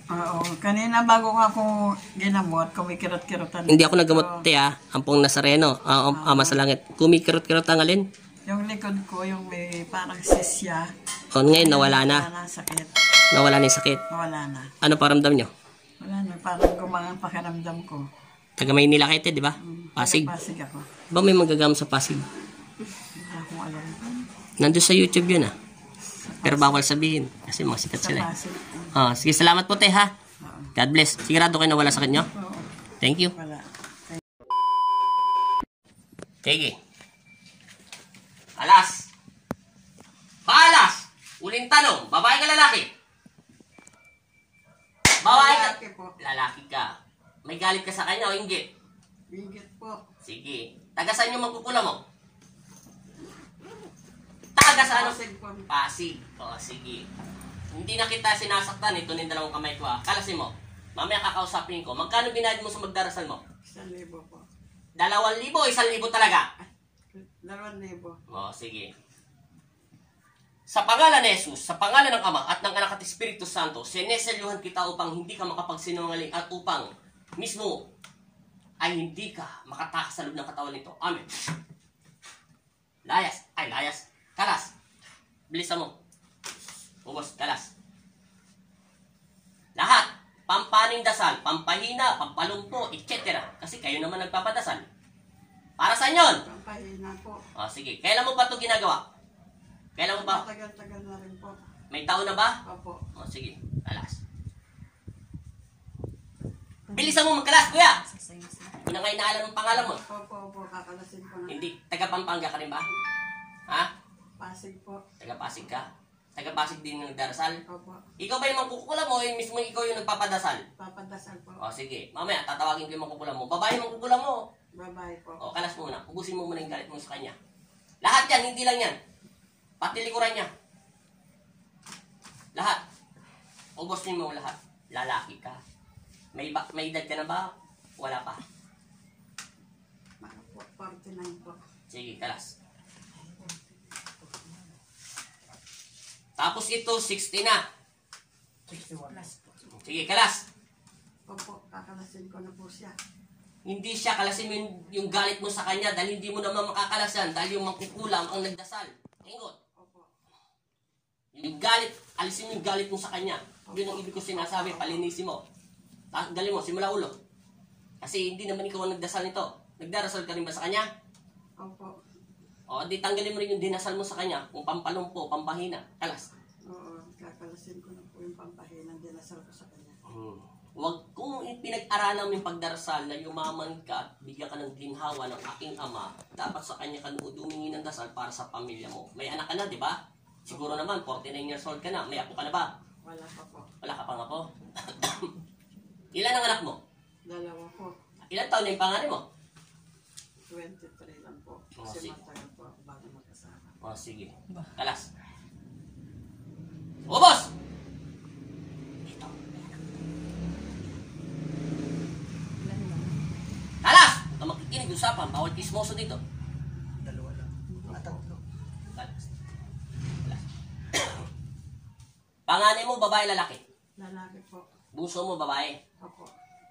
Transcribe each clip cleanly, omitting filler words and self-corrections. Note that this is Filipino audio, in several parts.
Oo, kanina bago nga ako ginamot, kumikirot-kirotan. Hindi ako naggamot, te, ha? Ampong Nazareno, Ama sa Langit. Kumikirot-kirot ang alin? Yung likod ko, yung may parang sisya. O, ngayon, nawala na. Wala na, sakit. Nawala na yung sakit. Wala na. Ano paramdam nyo? Wala na, parang gumangang pakiramdam ko. Taga Maynila kayo, te, di ba? Pasig. Pasig ako. Ba may magagamot sa Pasig? Hindi akong alam. Nandun sa YouTube yun, ha? Pero bawal sabihin. Kasi mga sikat Sa sila. Pasig. Sige, salamat po, te, ha? God bless. Sigurado kayo nawala sakit nyo? Oo, Thank you. wala. Sige. Alas. Paalas. Uling tanong. Babae ka lalaki? Babae ka. Lalaki po. Lalaki ka. May galit ka sa kanya o inggit? Bigit po. Sige. Taga saan yung magkukula mo? Taga saan? Pasig po. Pasig. O, sige. Hindi na kita sinasaktan. Ito na yung dalawang kamay ko, ha. Kalasin mo. Mamaya kakausapin ko. Magkano binayad mo sa magdarasal mo? 1,000 po. 2,000 o 1,000 talaga? 2,000. O, sige. Sa pangalan ni Jesus, sa pangalan ng Ama at ng Anak at Espiritu Santo, sineselyuhan kita upang hindi ka makapagsinungaling at upang mismo ay hindi ka makatakas sa loob ng katawan nito. Amen. Layas. Ay, layas. Kalas. Bilisan mo. Ubos, kalas. Lahat. Pampaning dasal, pampahina, pampalumpo, etc. Kasi kayo naman nagpapadasal. Para saan yun? Pampahina po. O, sige. Kailan mo pa ito ginagawa? Kailan mo ba? Tagal-tagal na rin po. May taon na ba? Opo. O, sige. Kalas. Bilisan mo magkalas, kuya! Hindi na nga inaalam ng pangalan mo. Opo, kakalasin ko na. Hindi. Taga Pampanga ka rin ba? Ha? Pasig po. Taga Pasig ka? Taga Pasig din yung nagdarasal? Opo. Ikaw ba yung mangkukula mo o yung mismo ikaw yung nagpapadasal? Papadasal po. O, sige. Mamaya, tatawagin ko yung mangkukula mo. Babae yung mangkukula mo. Babae po. O, kalas mo muna. Ubusin mo muna yung galit mo sa kanya. Lahat yan, hindi lang yan. Pati likuran niya. Lahat. Ubusin mo lahat. Lalaki ka. May edad ka na ba? Wala pa. Po, 49 po. Sige, kalas. Tapos ito, 60 na. 61 plus po. Sige, kalas. Opo, kakalasin ko na po siya. Hindi siya, kalasin mo yung galit mo sa kanya dahil hindi mo naman makakalasan dahil yung mangkukulam ang nagdasal. Ingot. Opo. Yung galit, alisin mo yung galit mo sa kanya. Yun ang ibig ko sinasabi, palinisin mo. Galing mo, simula ulo. Kasi hindi naman ikaw ang nagdasal nito. Nagdarasal ka rin ba sa kanya? Opo. O, di tanggalin mo rin yung dinasal mo sa kanya. Kung pampalumpo, pampahina. Kalas. Oo, kakalasin ko na po yung pampahinang dinasal ko sa kanya. Huwag kung pinag-aralan mo yung pagdarasal na yumaman ka at bigyan ka ng ginhawa ng aking ama, dapat sa kanya ka humingi ng dasal para sa pamilya mo. May anak ka na, di ba? Siguro naman, 49 years old ka na. May apo ka na ba? Wala pa po. Wala ka pang apo? Ilan ang anak mo? 2 po. Ilan taon na yung panganay mo? 23 lang po. Oh, Kasi sige. matagal po ako bago magkasama. O, sige. Kalas. O, boss! Ito. Kalas! Huwag ka makikinig usapan. Bawal kismoso dito. 2 lang. 3. Kalas. Kalas. Panganay mo, babae, lalaki? Lalaki po. Bunso mo, babae? Opo.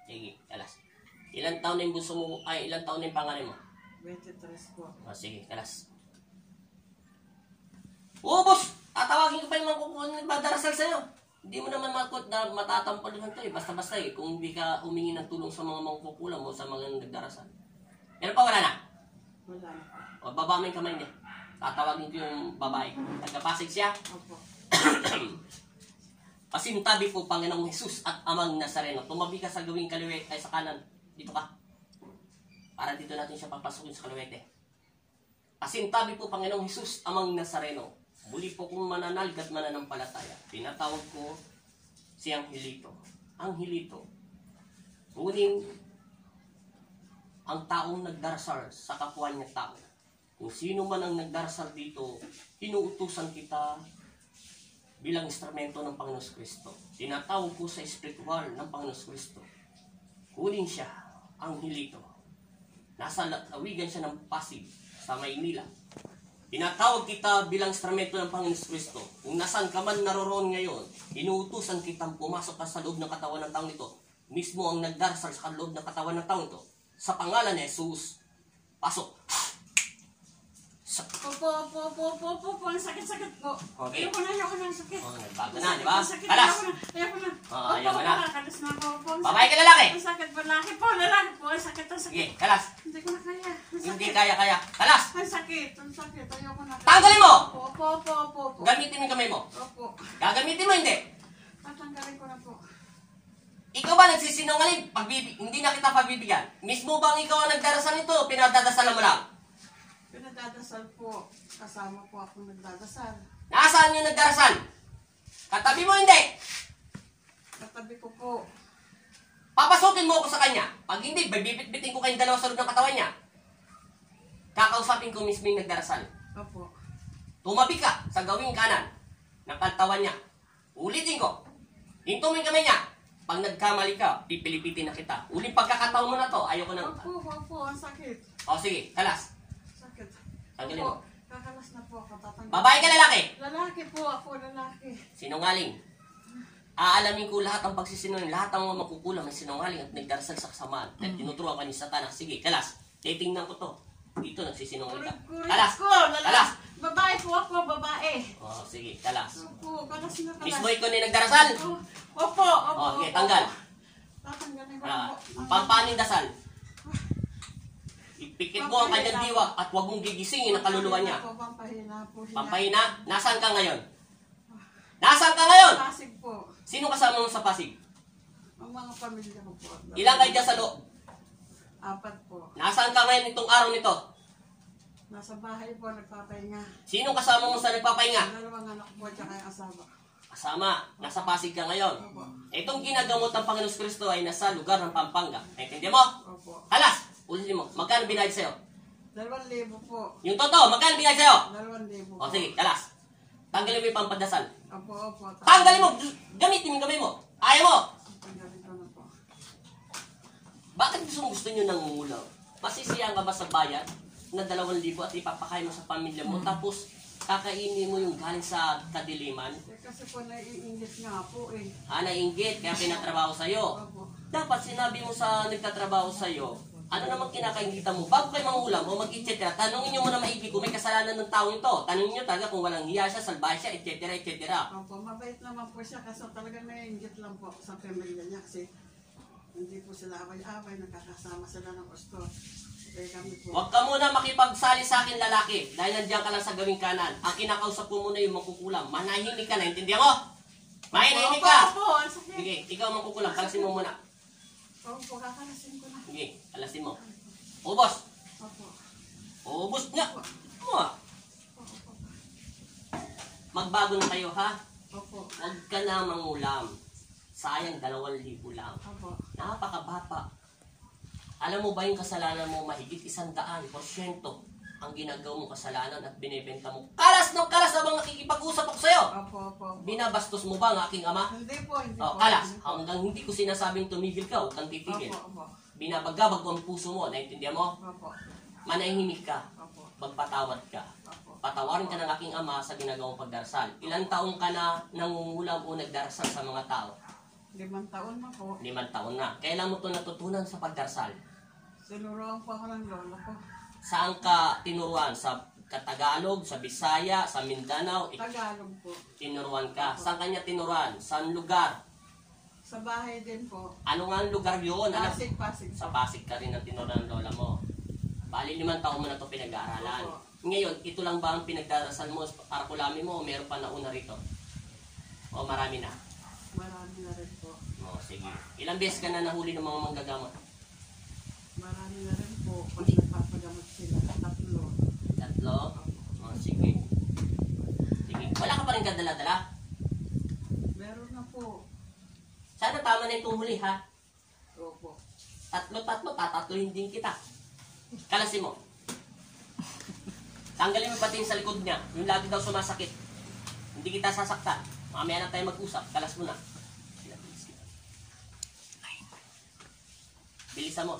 Sige, kalas. Ilan taon na yung bunso mo, ilan taon na yung panganay mo? 23 po. O, sige, kalas. Oo, boss! Tatawagin ko pa yung mga nagbadarasal sa'yo. Hindi mo naman makot na matatampaluhan to eh. Basta-basta eh. Kung hindi ka humingi ng tulong sa mga mangkukulam mo sa mga nagdarasal. Pero pa wala na. Wala na po. O, baba mo yung kamay niya. Tatawagin ko yung babae. Nagkapasig siya. Opo. Pasintabi po, Panginoong Jesus at Amang Nazareno. Tumabi ka sa gawing kaliwete ay sa kanan. Dito ka. Para dito natin siya papasukin sa kaliwete. Pasintabi po, Panginoong Jesus, Amang Nazareno. Muli po kong mananalig at mananampalataya. Tinatawag ko si Angelito. Angelito. Ngunit ang taong nagdarasal sa kapwa niya tao. Kung sino man ang nagdarasal dito, inuutusan kita bilang instrumento ng Panginoon Kristo. Tinatawag ko sa espiritual ng Panginoon Kristo. Kunin siya, Angelito. Nasa lawigan siya ng Pasig sa Maynila. Tinatawag kita bilang instrumento ng Panginoon Kristo. Kung nasaan ka man naroroon ngayon, inuutusan kitang pumasok ka sa loob ng katawan ng taong ito. Mismo ang nagdarasal sa loob ng katawan ng taong ito. Sa pangalan ni Jesus, pasok. Opo. Ang sakit-sakit po. Okay. Ayoko na ang sakit. Oh, nagbago na, di ba? Ang sakit, Kalas! Ayoko na. Oh, ayaw mo na. Kalas na ako. Opo, ang Babae sakit. ka lalaki! Ang sakit po, lalaki po. Ang sakit. Sige, kalas! Hindi ko na kaya. Ang Hindi sakit. kaya. Kalas! Ang sakit. Ayoko na. Tanggalin mo! Opo. Gamitin mo yung kamay mo. Opo. Gagamitin mo, hindi. Tatanggalin ko na po. Ikaw ba nagsisinungaling? Hindi na kita pagbibigyan. Mismo bang ikaw ang nagdarasal nito? Pinadadasalan mo lang. Pinagdadasal po. Kasama po ako nagdadasal. Nasaan yung nagdarasal? Katabi mo, hindi. Katabi ko po. Papasukin mo ako sa kanya. Pag hindi, bibit-bitin ko kayong dalawa sa loob ng katawan niya. Kakausapin ko mismo yung nagdarasal. Opo. Tumabi ka sa gawing kanan ng katawan niya. Ulitin ko. Hinto mo yung kamay niya. Pag nagkamali ka, pipilipitin na kita. Uling pagkakataon mo na to, ayoko na. Opo. Ang sakit. O sige, kalas. Sakit. Tanggalin mo. Opo. Kakalas na po ako. Tatanggalin. Babae ka lalaki? Lalaki po ako. Lalaki. Sinungaling. Aalamin ko lahat ng pagsisinungaling, lahat ng mga makukulang na sinungaling at nagdarasal sa kasamaan. At tinuturuan ka ni Satanas. Sige, kalas. Titingnan ko to. Dito nagsisinungaling ka. Kalas. Ko. Lalaki. Kalas. Babae po ako. Babae. O sige, kalas. Opo. Kalas na kalas. Mismo ikaw na nagdarasal. Opo. O, sige, tanggal. Tatanggalin ko Ah, na po. pampaning dasal. Ipikit mo ang kanyang diwa at huwag mong gigisingin ang kaluluwa niya. Pampahina po. Pampahina, nasaan ka ngayon? Nasaan ka ngayon? Pasig po. Sino kasama mo sa Pasig? Ang mga pamilya ko po. Ilang kayo dyan sa loob? 4 po. Nasaan ka ngayon itong araw nito? Nasa bahay po. Nagpapahinga. Sino kasama mo sa nagpapahinga? 2 anak po. Tsaka yung asawa. Kasama, nasa Pasig ka ngayon. Opo. Itong ginagamot ng Panginoon Kristo ay nasa lugar ng Pampanga. Naintindihan mo? Opo. Halas! Ulitin mo, magkano binayad sa'yo? 2,000 po. Yung totoo, magkano binayad sa'yo? 2,000 po. O sige, kalas. Tanggalin mo yung pampadasal. Opo. Tanggalin mo! Gamitin mo yung kamay mo. Ayaw mo! Tanggalin ko na po. Bakit gusto nyo nangungulaw? Masisiyahan ka ba sa bayan na 2,000 at ipapakain mo sa pamilya mo tapos kakainin mo yung galing sa kadiliman? Kasi po naiingit nga po eh. Nainggit, kaya pinatrabaho sa'yo. Opo. Dapat sinabi mo sa nagtatrabaho sa'yo, ano namang kinakaingitan mo? Bago kayo mangulam o mag-etc. Tanungin nyo muna maigi kung may kasalanan ng taong ito. Tanungin nyo talaga kung walang hiya siya, salbahe siya, etc. Opo, mabait naman po siya kasi talagang naiingit lang po sa pamilya niya kasi hindi po sila away-away, nakakasama sila ng gusto. Kaya kami po. Huwag ka muna makipagsali sa akin lalaki dahil nandiyan ka lang sa gawing kanan. Ang kinakausap mo muna yung makukulam. Manahimik ka na, intindihan mo? Manahimik ka! Opo, ang sakit. Sige, ikaw makukulam, kalasin mo muna. Opo, kakalasin ko na. Sige, kalasin mo. Ubos! Opo. Ubos nga! Mga. Opo. Magbago na kayo ha? Opo. Huwag ka na mangulam. Sayang 2,000 lang. Opo. Napakabata. Alam mo ba yung kasalanan mo mahigit 100% ang ginagawa mong kasalanan at binibenta mo? Kalas ng kalas habang nakikipag-usap ako sa'yo! Opo. Binabastos mo ba ang aking ama? Hindi po. Kalas, hanggang hindi ko sinasabing tumigil ka, huwag kang titigil. Opo. Binabagabag ko ang puso mo, naintindihan mo? Opo. Manahimik ka, Opo. magpatawad ka. Opo. Patawarin ka ng aking ama sa ginagawang pagdarasal. Ilang taong ka na nangungulam o nagdarasal sa mga tao? 5 taon na po. 5 taon na. Kailan mo ito natutunan sa pagdarasal? Sinuruan po ako ng lola ko. Saan ka tinuruan? Sa Tagalog, sa Bisaya, sa Mindanao? Tagalog po. Tinuruan ka. Saan kanya tinuruan? Saan lugar? Sa bahay din po. Ano nga ang lugar yun? Pasig. Sa Pasig ka rin ang tinuruan ng lola mo. Bali 5 taon mo na ito pinag-aaralan. Opo. Ngayon, ito lang ba ang pinagdarasal mo para kulamin mo o meron pa nauna rito? O marami na? Marami na rin po. O sige. Ilang beses ka na nahuli ng mga manggagamot? Marami na rin po. Pag nagpapagamot sila. 3. 3? O sige. Sige. Wala ka pa rin kadala-dala? Meron na po. Sana tama na itong huli ha? Opo. 3, tatatluhin din kita. Kalasin mo. Tanggalin mo pati yung sa likod niya. Yung lagi daw sumasakit. Hindi kita sasaktan. Mamaya na tayo mag-usap. Kalas mo na. Bilisan mo.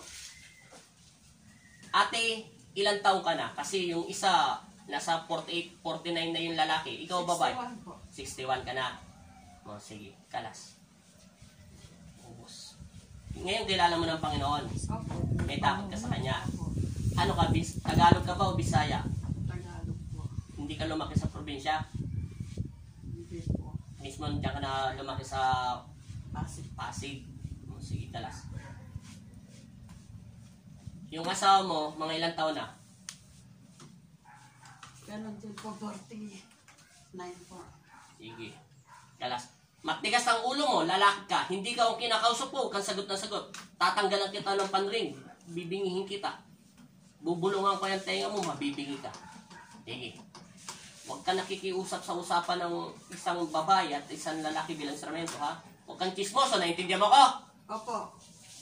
Ate, ilang taong ka na? Kasi yung isa, nasa 48, 49 na yung lalaki. Ikaw babae. 61 po. 61 ka na. O, sige, kalas. Ubus. Ngayon, kilala mo ng Panginoon. Opo. May takot ka sa Kanya. Opo. Ano ka, Tagalog ka ba o Bisaya? Tagalog po. Hindi ka lumaki sa probinsya? Hindi po. Mismo diyan ka na lumaki sa Pasig. Pasig. O, sige, kalas. Yung asawa mo, mga ilang taon na? Ganon din po, 49 po. Sige. Kalas. Matigas ang ulo mo, lalaki ka. Hindi ka kung kinakausap po, kang sagot na sagot. Tatanggalan kita ng panring. Bibingihin kita. Bubulungan ko yung tenga mo, mabibingi ka. Sige. Huwag ka nakikiusap sa usapan ng isang babae at isang lalaki bilang instrumento, ha? Huwag kang chismoso, naintindihan mo ko? Opo.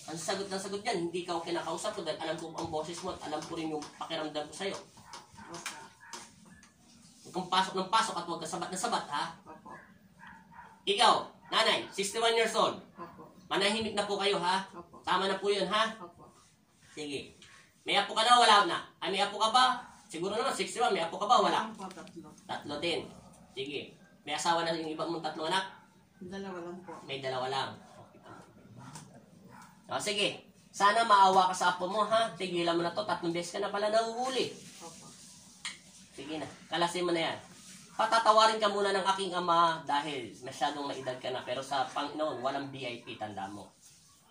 Ang sagot na sagot yan, hindi ka kung kinakausap ko dahil alam ko ang boses mo at alam ko rin yung pakiramdam ko sa'yo. Opo. Huwag kang pasok ng pasok at huwag ka sabat na sabat, ha? Opo. Ikaw, nanay, 61 years old. Opo. Manahimik na po kayo, ha? Opo. Tama na po yun, ha? Opo. Sige. May apo ka na, wala na? Ay, may apo ka ba? Siguro naman, 61. May apo ka ba, wala? Po, tatlo. Tatlo din. Sige. May asawa na yung ibang mong tatlong anak? Dalawa lang po. May dalawa lang. O, sige. Sana maawa ka sa apo mo, ha? Tigilan mo na to. 3 beses ka na pala nahuhuli. Opo. Sige na. Kalasin mo na yan. Patatawarin ka muna ng aking ama dahil masyadong maedad ka na. Pero sa Panginoon, walang VIP, tanda mo.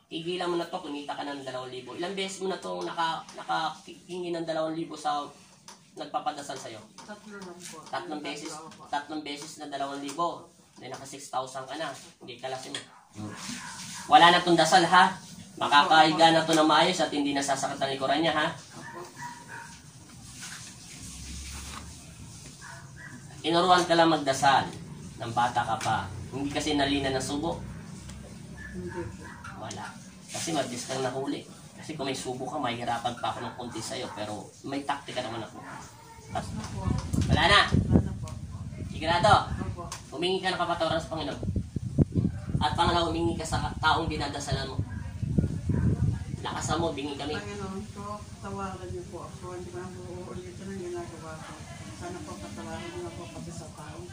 Tigilan mo na to, kumita ka ng 2,000. Ilang beses mo na to nakahingi ng 2,000 sa nagpapadasal sa'yo? Tatlo lang po. 3 beses, Opo. 3 beses na 2,000. May naka 6,000 ka na. Hindi kalasin mo. Wala na tong dasal, ha? Makakahiga na to na maayos at hindi nasasakit ang likuran niya, ha? Opo. Inuruan ka lang magdasal ng bata ka pa. Hindi kasi nalina ng subo. Hindi po. Wala. Kasi mabilis kang nahuli. Kasi kung may subo ka, mahihirapan pa ako ng konti sa'yo. Pero may taktika naman ako. At, Ano po? wala na. Ano po? Sigurado. Opo. Humingi ka ng kapatawaran sa Panginoon. At pangalawa, humingi ka sa taong dinadasalan mo. Lakasan mo, bingi kami. Panginoon ko, tawaran niyo po ako. Hindi ko na uulitin ang ginagawa ko. Sana po patawarin niyo po pati sa tao.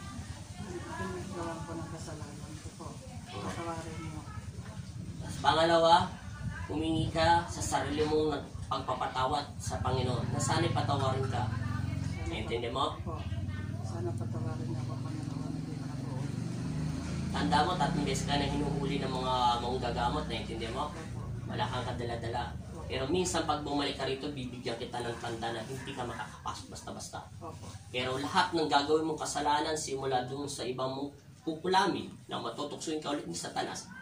Ginagawa ko ng kasalanan ko po. Patawarin niyo. Pangalawa, humingi ka sa sarili mong pagpapatawad sa Panginoon na sana'y patawarin ka. Naintindi mo? Po. Sana patawarin niyo ako, Panginoon. Hindi ko na po uulitin. Tanda mo, 3 beses ka na hinuhuli ng mga gagamot. Naintindi mo? Opo. Wala kang kadala-dala. Pero minsan pag bumalik ka rito, bibigyan kita ng tanda na hindi ka makakapasok basta-basta. Opo. Pero lahat ng gagawin mong kasalanan simula doon sa ibang mong pupulamin na matutuksoin ka ulit ni Satanas,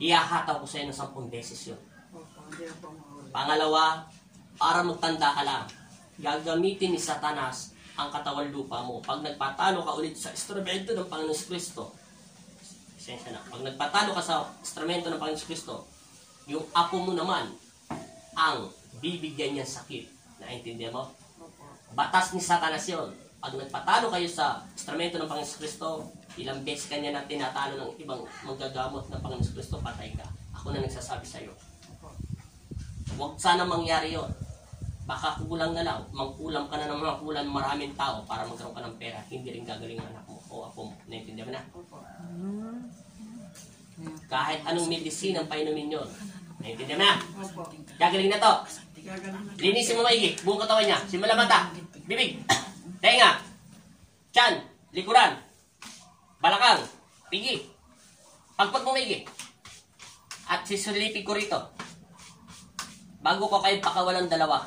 ihahataw ko sa iyo ng 10 beses yun. Opo. Hindi na po maulit. Pangalawa, para magtanda ka lang, gagamitin ni Satanas ang katawan lupa mo. Pag nagpatalo ka ulit sa instrumento ng Panginoon Kristo, esensya na, pag nagpatalo ka sa instrumento ng Panginoon Kristo, yung apo mo naman ang bibigyan niya sakit. Naintindihan mo? Opo. Batas ni Satanas yun. Pag nagpatalo kayo sa instrumento ng Panginoon Kristo, ilang beses kanya na tinatalo ng ibang manggagamot ng Panginoon Kristo, patay ka. Ako na nagsasabi sa iyo. Opo. Huwag sana mangyari yon. Baka kulang na lang. Mangkulam ka na ng mga kulang maraming tao para magkaroon ka ng pera. Hindi rin gagaling ang anak mo o apo mo. Naintindihan mo na? Opo. Kahit anong medicine ang painumin yun. Naintindihan mo na? Opo. Gagaling na to. Gaganon na. Linisin mo maigi. Buong katawan niya. Simula mata. Bibig. Tenga. Tiyan. Likuran. Balakang. Pigi. Pagpag mo maigi. At sisulipin ko rito. Bago ko kayo pakawalan dalawa.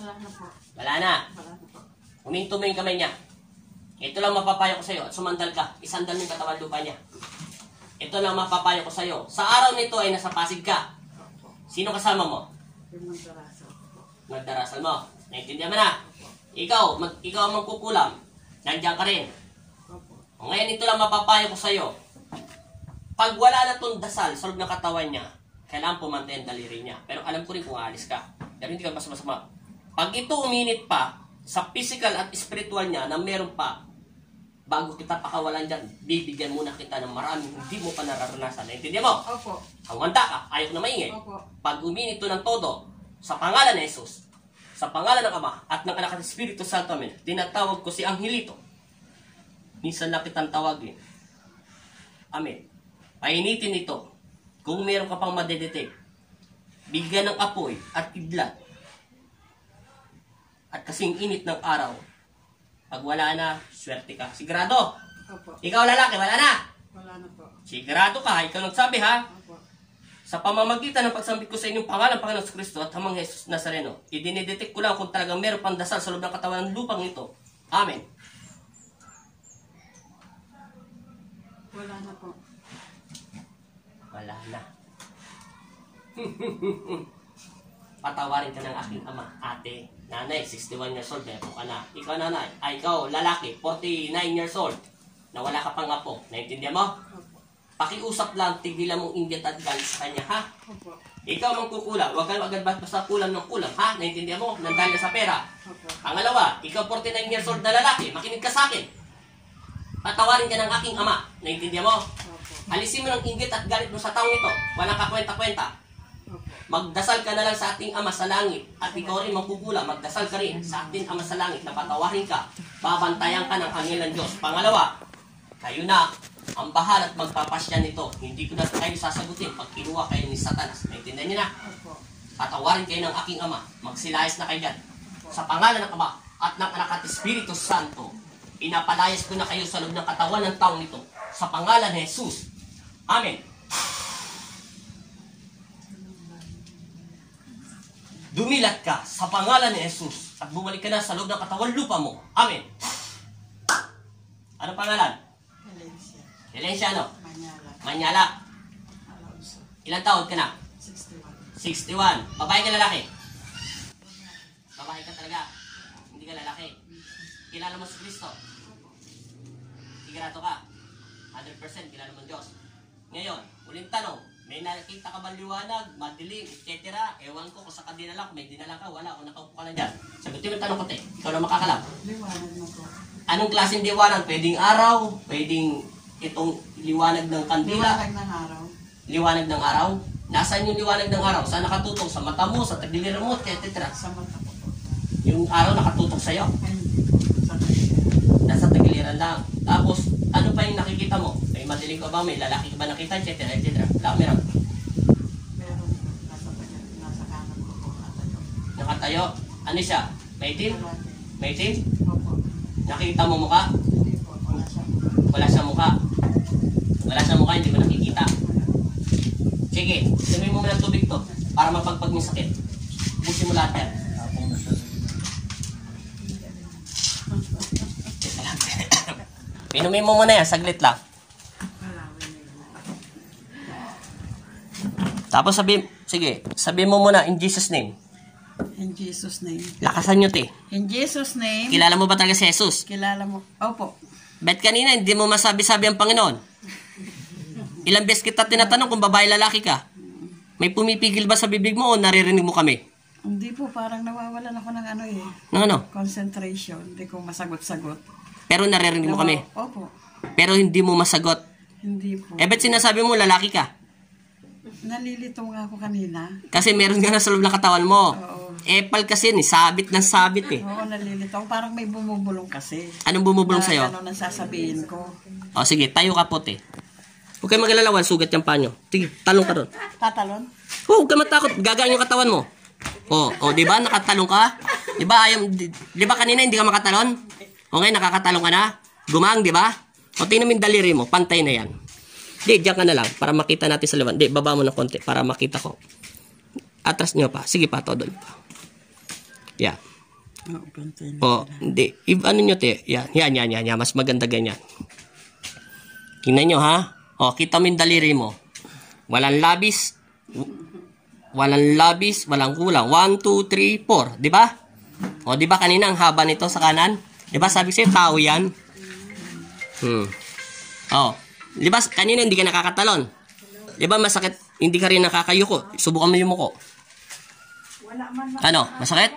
Wala na po. Wala na. Wala na po. Huminto mo yung kamay niya. Ito lang mapapayo ko sa iyo at sumandal ka. Isandal mo yung katawan lupa niya. Ito lang mapapayo ko sa iyo. Sa araw nito ay nasa Pasig ka. Sino kasama mo? Yung magdarasa. Magdarasal mo. Naintindihan mo na? Ikaw ang magkukulam. Nandiyan ka rin. Opo. Ngayon ito lang mapapayo ko sa iyo. Pag wala na itong dasal sa loob ng katawan niya, kailangan pumantay ang daliri niya. Pero alam ko rin kung aalis ka. Pero hindi ka masama. Pag ito uminit pa, sa physical at spiritual niya na meron pa bago kita pakawalan dyan, bibigyan muna kita ng maraming hindi mo pa nararanasan. Naintindihan mo? Opo. Hangwanta ka, ayaw ko na maingay. Opo. Pag uminito ng todo, sa pangalan ni Jesus, sa pangalan ng Ama, at ng Anak at Espiritu Santo, amen, tinatawag ko si Angelito. Minsan na kitang tawagin. Amen. Painitin ito. Kung meron ka pang madedetect, bigyan ng apoy at kidlat. At kasing init ng araw, pag wala na, swerte ka. Sigurado. Opo. Ikaw lalaki, wala na. Wala na po. Sigurado ka, ikaw nagsabi ha. Opo. Sa pamamagitan ng pagsambit ko sa inyong pangalan, Panginoon sa Kristo at Amang Jesus Nazareno, idinidetect ko lang kung talagang meron pang dasal sa loob ng katawan ng lupang ito. Amen. Wala na po. Wala na. Patawarin ka ng aking ama, ate, nanay, 61 years old, meron ka na. Ikaw nanay, ikaw lalaki, 49 years old, na wala ka pang apo. Naintindihan mo? Opo. Pakiusap lang, tigilan mong inggit at galit sa kanya, ha? Opo. Ikaw mang kukulang, huwag ka agad basta kulang ng kulang, ha? Naintindihan mo? Nandahil ka sa pera. Opo. Pangalawa, ikaw 49 years old na lalaki, makinig ka sa akin. Patawarin ka ng aking ama. Naintindihan mo? Opo. Alisin mo ng inggit at galit mo sa taong ito. Walang kakwenta-kwenta. Opo. Magdasal ka na lang sa ating Ama sa langit. At ikaw rin magkukulang. Magdasal ka rin sa ating Ama sa langit na patawarin ka. Babantayan ka ng anghel ng Diyos. Pangalawa, kayo na ang bahala at magpapasya nito. Hindi ko na kayo sasagutin pag kinuha kayo ni Satanas. Naintindihan niyo na? Opo. Patawarin kayo ng aking Ama. Magsilayas na kayo dyan. Sa pangalan ng Ama at ng Anak at Espiritu Santo, inapalayas ko na kayo sa loob ng katawan ng taong ito. Sa pangalan ni Jesus. Amen. Dumilat ka sa pangalan ni Jesus at bumalik ka na sa loob ng katawan lupa mo. Amen. Ano pangalan? Valencia. Valencia, ano? Manyala. Manyala. Alonso. Ilang taon ka na? 61. 61. Babae ka lalaki? Babae ka talaga. Hindi ka lalaki. Kilala mo si Kristo. Sigurado ka. 100% kilala mo ang Diyos. Ngayon, uling tanong. May nakita ka ba liwanag, madilim, etc. Ewan ko kung sa kadinala ko, may dinala ka, wala, o nakaupo ka lang dyan. Sagutin mo yung tanong ko, te. Ikaw na makakalap. Liwanag na po. Anong klaseng liwanag? Pwedeng araw, pwedeng itong liwanag ng kandila, Liwanag ng araw. liwanag ng araw. Nasaan yung liwanag ng araw? Saan nakatutok? Sa mata mo, sa tagiliran mo, etc. Sa mata ko po. Yung araw nakatutok sa'yo. Hindi. Sa kanila. Nasa tagiliran lang. Tapos, ano pa yung nakikita mo? May madilim ka ba? May lalaki ka ba nakita? Etc. etc. Wala, meron. Meron. Nasa kanan ko po. Natayo. Nakatayo. Ano siya? May itim? Lalaki. May itim? Opo. Nakita mo mukha? Hindi po. Wala siya. Wala siyang mukha. Wala siyang mukha, hindi mo nakikita. Sige, sabihin mo muna ng tubig to para mapagpag may sakit. Busin mo lahat yan. Teka lang. Pinumin mo muna yan, saglit lang. Tapos sabihin, sige, sabihin mo muna in Jesus name. In Jesus' name. Lakasan nyo, te. In Jesus' name. Kilala mo ba talaga si Jesus? Kilala mo. Opo. Bet kanina, hindi mo masabi-sabi ang Panginoon. Ilang beses kita tinatanong kung babae lalaki ka. May pumipigil ba sa bibig mo o naririnig mo kami? Hindi po. Parang nawawalan ako ng ano eh. Ng ano? Concentration. Hindi ko masagot-sagot. Pero naririnig mo kami. Opo. Pero hindi mo masagot. Hindi po. Eh, ba't sinasabi mo lalaki ka? Nalilito nga ako kanina. Kasi meron ka na sa loob ng katawan mo. Oo. Epal kasi, ni sabit ng sabit eh. Oo, nalilito ako. Parang may bumubulong kasi. Anong bumubulong sa'yo? Ano nang sasabihin ko. O sige, tayo ka po, te. Huwag kayo magalalawan, sugat yung panyo. Sige, talong ka ron. Tatalon? Huwag ka matakot, gagaan yung katawan mo. O, di ba, nakatalong ka? Di ba, di ba kanina hindi ka makatalon? O ngayon, nakakatalong ka na? Gumang, di ba? O tingnan mo yung daliri mo, pantay na yan. Di, diyan ka na lang, para makita natin sa laban. Di, baba mo ng konti, para makita ko. Atras nyo pa. Sige pa, todo nyo pa. Yan. Oo, pantay na. O, hindi. Ano nyo, te? Yan. Mas maganda ganyan. Tingnan nyo, ha? O, kita mo yung daliri mo. Walang labis. Walang kulang. 1, 2, 3, 4. Di ba? O, di ba kanina ang haba nito sa kanan? Di ba sabi sa'yo, tao yan? O, di ba kanina hindi ka nakakatalon? Di ba masakit? Hindi ka rin nakakayuko. Subukan mo yung muko. Ano? Masakit?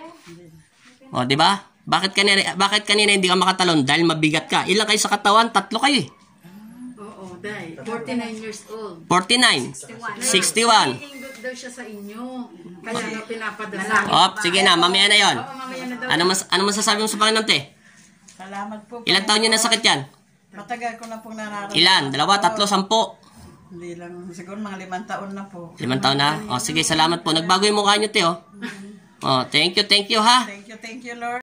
O, di ba? Bakit kanina hindi ka makatalon? Dahil mabigat ka. Ilan kayo sa katawan? 3 kayo eh. Oo, dahil 49 years old. 49. 61. Naging daw siya sa inyo. Kaya nga pinapadala. Sige na, mamaya na yon. Oo, mamaya na daw. Ano masasabi mo sa Panginoon, te? Salamat po. Ilang taon nyo na sakit yan? Matagal ko na pong nararamdaman. Ilan? 2, 3, 10? Hindi lang, siguro mga 5 taon na po. 5 taon na? O, sige, salamat po. Nagbago yung mukha nyo, te, oh. Oh, thank you, ha? Thank you, Lord.